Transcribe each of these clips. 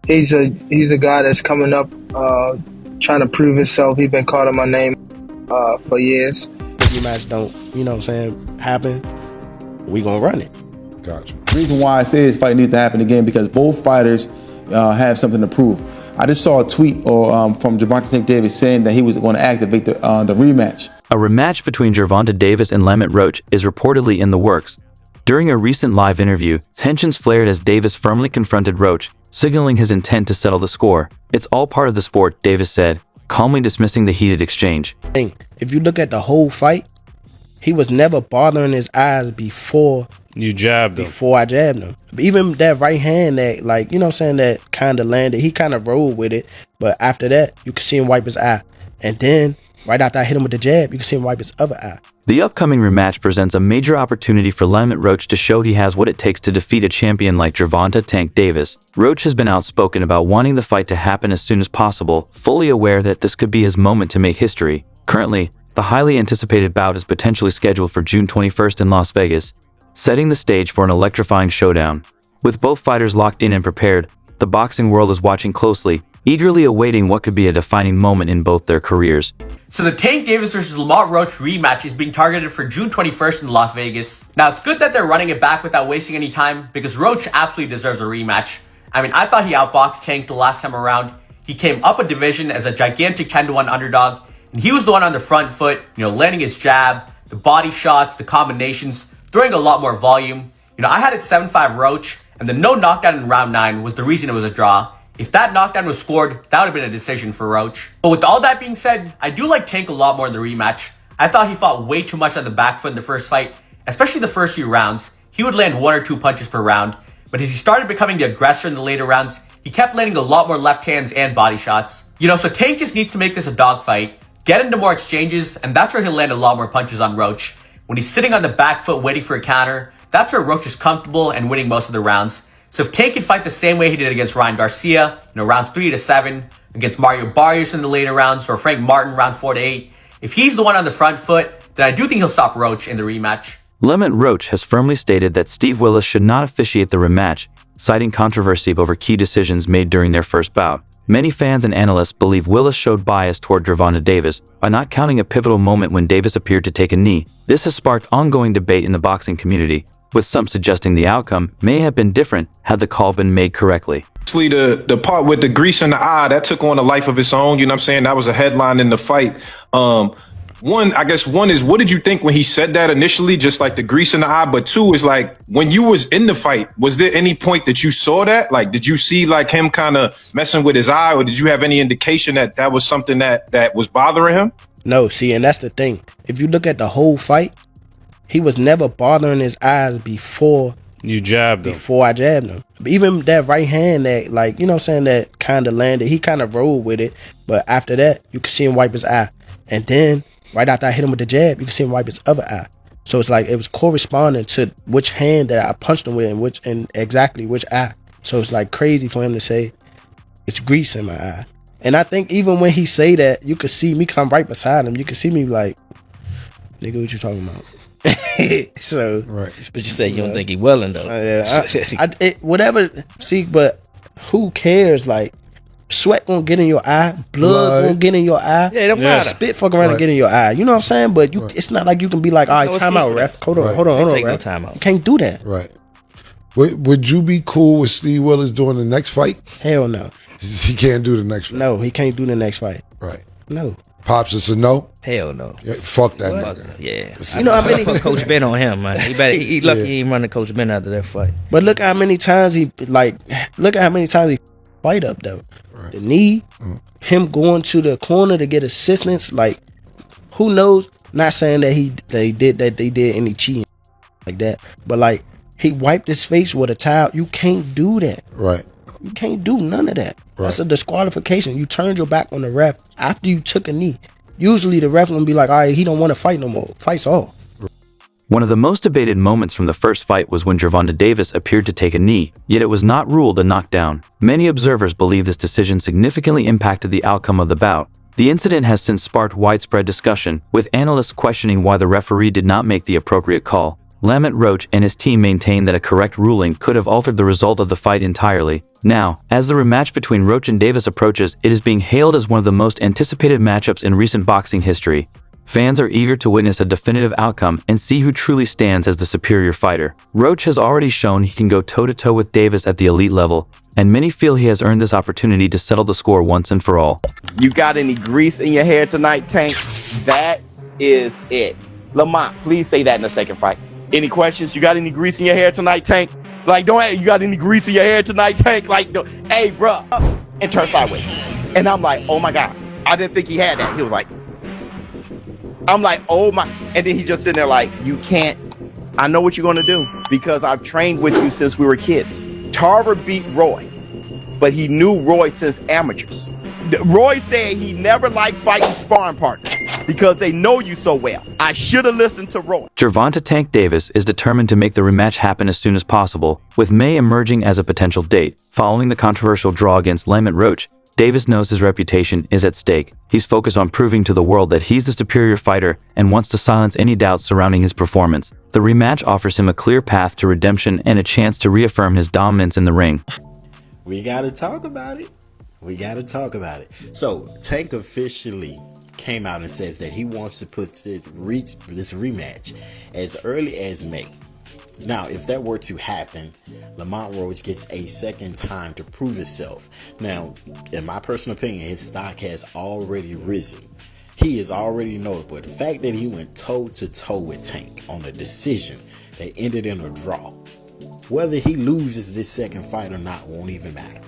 He's a guy that's coming up, trying to prove himself. He's been calling my name for years. If rematch don't, happen, we gonna run it. Gotcha. The reason why I say this fight needs to happen again because both fighters have something to prove. I just saw a tweet from Gervonta Tank Davis saying that he was going to activate the rematch. A rematch between Gervonta Davis and Lemit Roach is reportedly in the works. During a recent live interview, tensions flared as Davis firmly confronted Roach, signaling his intent to settle the score. "It's all part of the sport," Davis said, calmly dismissing the heated exchange. If you look at the whole fight, he was never bothering his eyes before you jabbed him. Before I jabbed him. Even that right hand that, that kind of landed, he kind of rolled with it. But after that, you could see him wipe his eye. And then, right after I hit him with the jab, you could see him wipe his other eye. The upcoming rematch presents a major opportunity for Lemit Roach to show he has what it takes to defeat a champion like Gervonta Tank Davis. Roach has been outspoken about wanting the fight to happen as soon as possible, fully aware that this could be his moment to make history. Currently, the highly anticipated bout is potentially scheduled for June 21st in Las Vegas, setting the stage for an electrifying showdown. With both fighters locked in and prepared, the boxing world is watching closely, eagerly awaiting what could be a defining moment in both their careers. So the Tank Davis vs. Lemit Roach rematch is being targeted for June 21st in Las Vegas. Now it's good that they're running it back without wasting any time because Roach absolutely deserves a rematch. I thought he outboxed Tank the last time around. He came up a division as a gigantic 10-1 underdog, and he was the one on the front foot, landing his jab, the body shots, the combinations, throwing a lot more volume. I had it 7-5 Roach, and the no knockdown in round 9 was the reason it was a draw. If that knockdown was scored, that would have been a decision for Roach. But with all that being said, I do like Tank a lot more in the rematch. I thought he fought way too much on the back foot in the first fight, especially the first few rounds. He would land 1 or 2 punches per round, but as he started becoming the aggressor in the later rounds, he kept landing a lot more left hands and body shots. So Tank just needs to make this a dogfight, get into more exchanges, and that's where he'll land a lot more punches on Roach. When he's sitting on the back foot waiting for a counter, that's where Roach is comfortable and winning most of the rounds. So if Tank can fight the same way he did against Ryan Garcia, rounds 3 to 7, against Mario Barrios in the later rounds, or Frank Martin rounds 4 to 8, if he's the one on the front foot, then I do think he'll stop Roach in the rematch. Lemit Roach has firmly stated that Steve Willis should not officiate the rematch, citing controversy over key decisions made during their first bout. Many fans and analysts believe Willis showed bias toward Gervonta Davis by not counting a pivotal moment when Davis appeared to take a knee. This has sparked ongoing debate in the boxing community, with some suggesting the outcome may have been different had the call been made correctly. The part with the grease in the eye, that took on a life of its own. That was a headline in the fight. One is, what did you think when he said that initially, just like the grease in the eye? But 2 is when you was in the fight, was there any point that you saw that? Did you see him kind of messing with his eye, or did you have any indication that that was something that was bothering him? No, see, and that's the thing. If you look at the whole fight, he was never bothering his eyes before you jabbed him. Before I jabbed him. Even that right hand that, that kind of landed, he kind of rolled with it. But after that, you could see him wipe his eye. And then, right after I hit him with the jab, you could see him wipe his other eye. So it's it was corresponding to which hand that I punched him with and exactly which eye. So it's crazy for him to say it's grease in my eye. And I think even when he say that, you could see me, because I'm right beside him, you could see me nigga, what you talking about? So, right. But you say you don't think he willing though. Whatever. See, but who cares? Sweat gonna get in your eye, blood gonna get in your eye. Yeah, it don't matter. Spit fuck around and get in your eye. You know what I'm saying? But it's not like you can be all right, time out, ref. Hold on, Take no ref. time out. You can't do that. Right. Would you be cool with Steve Willis doing the next fight? Hell no. He can't do the next fight. No, he can't do the next fight. Right. No. Pops, it's a no? Hell no. Yeah, fuck that nigga. Yeah. You know how many Coach Ben on him, man. He lucky he ain't running Coach Ben after that fight. But look how many times he fight up though. Right. The knee, him going to the corner to get assistance, who knows? Not saying that they did any cheating like that, but he wiped his face with a towel. You can't do that. Right. You can't do none of that. Right. That's a disqualification. You turned your back on the ref after you took a knee. Usually the ref will be all right, he don't want to fight no more. Fight's off. One of the most debated moments from the first fight was when Gervonta Davis appeared to take a knee, yet it was not ruled a knockdown. Many observers believe this decision significantly impacted the outcome of the bout. The incident has since sparked widespread discussion, with analysts questioning why the referee did not make the appropriate call. Lamont Roach and his team maintain that a correct ruling could have altered the result of the fight entirely. Now, as the rematch between Roach and Davis approaches, it is being hailed as one of the most anticipated matchups in recent boxing history. Fans are eager to witness a definitive outcome and see who truly stands as the superior fighter. Roach has already shown he can go toe-to-toe with Davis at the elite level, and many feel he has earned this opportunity to settle the score once and for all. You got any grease in your hair tonight, Tank? That is it. Lamont, please say that in the second fight. Any questions? You got any grease in your hair tonight, Tank? Like, you got any grease in your hair tonight, Tank? Like, hey, bro, and turn sideways. And I'm like, oh my God, I didn't think he had that. He was like, I'm like, oh my, and then he just sitting there like, you can't, I know what you're gonna do because I've trained with you since we were kids. Tarver beat Roy, but he knew Roy since amateurs. Roy said he never liked fighting sparring partners because they know you so well. I should have listened to Roy. Gervonta Tank Davis is determined to make the rematch happen as soon as possible, with May emerging as a potential date. Following the controversial draw against Lamont Roach, Davis knows his reputation is at stake. He's focused on proving to the world that he's the superior fighter and wants to silence any doubts surrounding his performance. The rematch offers him a clear path to redemption and a chance to reaffirm his dominance in the ring. We gotta talk about it. So Tank officially came out and says that he wants to put this rematch as early as May. Now, if that were to happen, Lamont Roach gets a second time to prove himself. Now, in my personal opinion, his stock has already risen. He is already notable. The fact that he went toe-to-toe with Tank on a decision that ended in a draw, whether he loses this second fight or not won't even matter.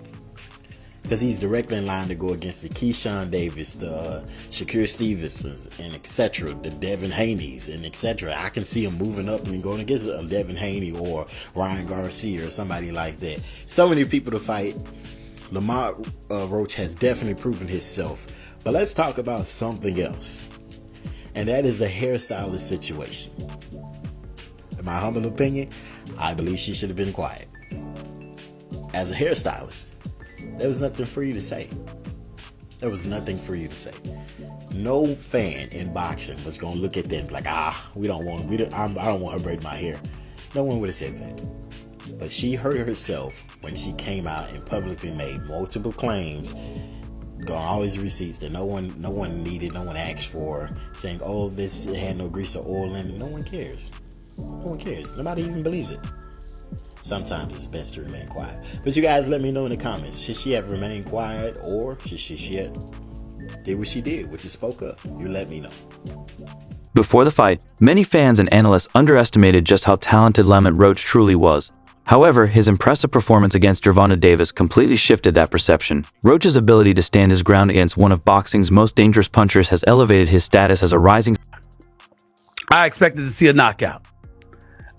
Because he's directly in line to go against the Keyshawn Davis, the Shakur Stevensons, and etc., the Devin Haney's, and etc. I can see him moving up and going against a Devin Haney or Ryan Garcia or somebody like that. So many people to fight. Lamont Roach has definitely proven himself. But let's talk about something else. And that is the hairstylist situation. In my humble opinion, I believe she should have been quiet. As a hairstylist, there was nothing for you to say. No fan in boxing was gonna look at them like, I don't want her braiding my hair. No one would have said that. But she hurt herself when she came out and publicly made multiple claims, got all these receipts that no one needed, no one asked for, saying, oh, this had no grease or oil in it. No one cares. Nobody even believes it. Sometimes it's best to remain quiet. But you guys let me know in the comments. Should she have remained quiet, or should she have did what she did, which is spoke up? You let me know. Before the fight, many fans and analysts underestimated just how talented Lamont Roach truly was. However, his impressive performance against Gervonta Davis completely shifted that perception. Roach's ability to stand his ground against one of boxing's most dangerous punchers has elevated his status as a rising... I expected to see a knockout.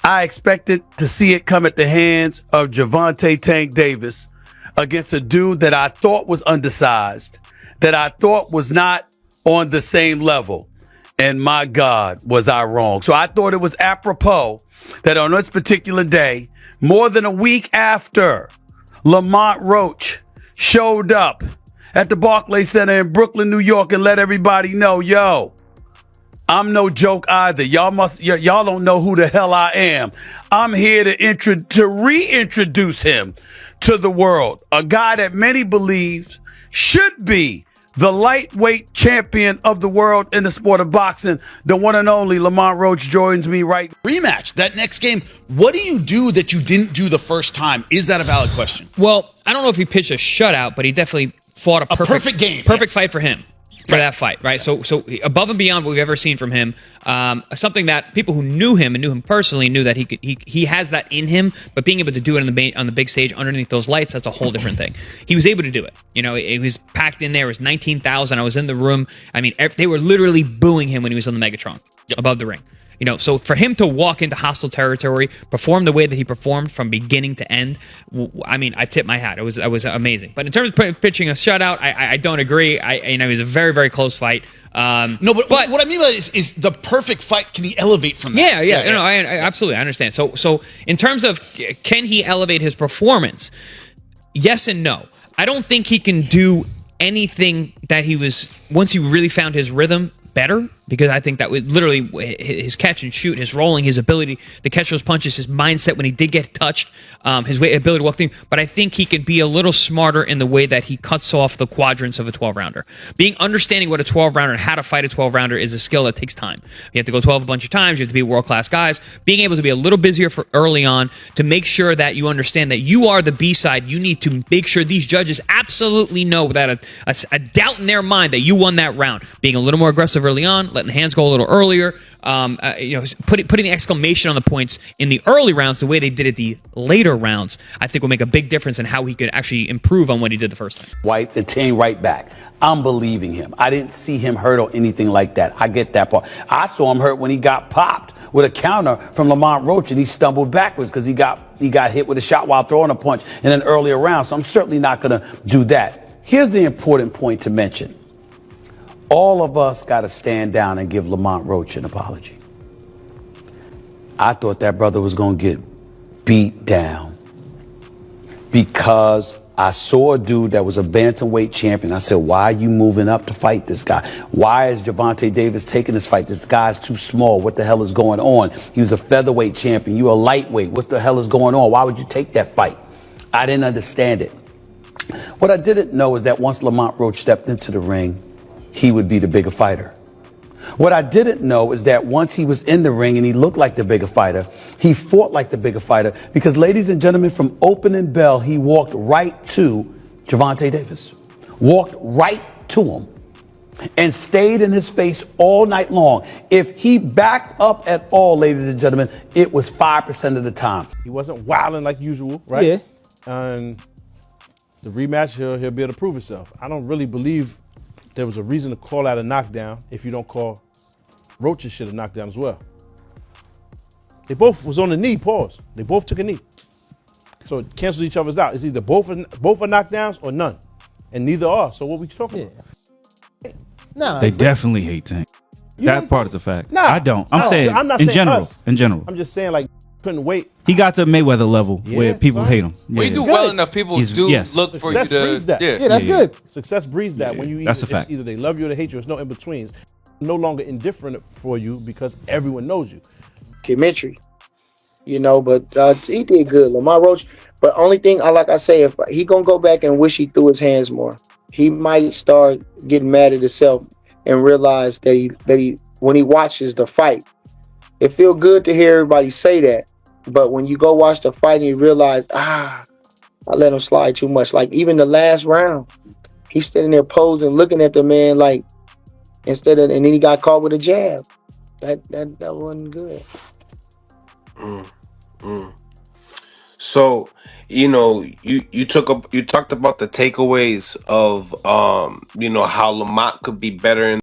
I expected to see it come at the hands of Gervonta Tank Davis against a dude that I thought was undersized, that I thought was not on the same level. And my God, was I wrong. So I thought it was apropos that on this particular day, more than a week after Lamont Roach showed up at the Barclays Center in Brooklyn, New York, and let everybody know, yo, I'm no joke either. Y'all don't know who the hell I am. I'm here to reintroduce him to the world. A guy that many believe should be the lightweight champion of the world in the sport of boxing. The one and only Lamont Roach joins me right. Rematch, that next game. What do you do that you didn't do the first time? Is that a valid question? Well, I don't know if he pitched a shutout, but he definitely fought a perfect game. Perfect fight for him. For that fight, right? So above and beyond what we've ever seen from him, something that people who knew him and knew him personally knew that he has that in him, but being able to do it on the big stage underneath those lights, that's a whole different thing. He was able to do it. You know, it was packed in there. It was 19,000. I was in the room. I mean, they were literally booing him when he was on the Megatron above the ring. You know, so for him to walk into hostile territory, perform the way that he performed from beginning to end, I mean, I tip my hat. It was amazing. But in terms of pitching a shutout, I don't agree. It was a very, very close fight. No, but what I mean by it is the perfect fight. Can he elevate from that? Yeah. No, I absolutely understand. So in terms of can he elevate his performance? Yes and no. I don't think he can do anything that he was once he really found his rhythm better, because I think that was literally his catch and shoot, his rolling, his ability to catch those punches, his mindset when he did get touched, his ability to walk through. But I think he could be a little smarter in the way that he cuts off the quadrants of a 12-rounder. Understanding what a 12-rounder and how to fight a 12-rounder is a skill that takes time. You have to go 12 a bunch of times. You have to be world-class guys. Being able to be a little busier for early on to make sure that you understand that you are the B-side. You need to make sure these judges absolutely know without a doubt in their mind that you won that round. Being a little more aggressive early on, letting the hands go a little earlier, putting the exclamation on the points in the early rounds the way they did it the later rounds, I think will make a big difference in how he could actually improve on what he did the first time. White, the team right back. I'm believing him. I didn't see him hurt or anything like that. I get that part. I saw him hurt when he got popped with a counter from Lamont Roach and he stumbled backwards because he got hit with a shot while throwing a punch in an earlier round. So I'm certainly not going to do that. Here's the important point to mention. All of us got to stand down and give Lamont Roach an apology. I thought that brother was going to get beat down because I saw a dude that was a bantamweight champion. I said, why are you moving up to fight this guy? Why is Gervonta Davis taking this fight? This guy's too small. What the hell is going on? He was a featherweight champion. You're a lightweight. What the hell is going on? Why would you take that fight? I didn't understand it. What I didn't know is that once Lamont Roach stepped into the ring, he would be the bigger fighter. What I didn't know is that once he was in the ring and he looked like the bigger fighter, he fought like the bigger fighter because, ladies and gentlemen, from opening bell, he walked right to Gervonta Davis. Walked right to him and stayed in his face all night long. If he backed up at all, ladies and gentlemen, it was 5% of the time. He wasn't wilding like usual, right? Yeah. And the rematch, he'll be able to prove himself. I don't really believe there was a reason to call out a knockdown if you don't call Roach's shit a knockdown as well. They both was on the knee, pause. They both took a knee. So it cancels each other's out. It's either both are knockdowns or none. And neither are. So what we talking about? Nah, they definitely hate Tank. That part is a fact. Nah, I don't. I'm saying I'm not in saying general. us. In general. I'm just saying like couldn't wait. He got to Mayweather level where people hate him. When you do well enough, people look for you to. Yeah, that's good. Success breeds that. When you that's a fact. Either they love you or they hate you. There's no in betweens. No longer indifferent for you because everyone knows you. Chemistry, but he did good, Lamont Roach. But only thing like I say, if he gonna go back and wish he threw his hands more, he might start getting mad at himself and realize that he when he watches the fight, it feel good to hear everybody say that. But when you go watch the fight and you realize, I let him slide too much. Like even the last round, he's standing there posing, looking at the man like and then he got caught with a jab. That wasn't good. So, you talked about the takeaways of how Lamont could be better in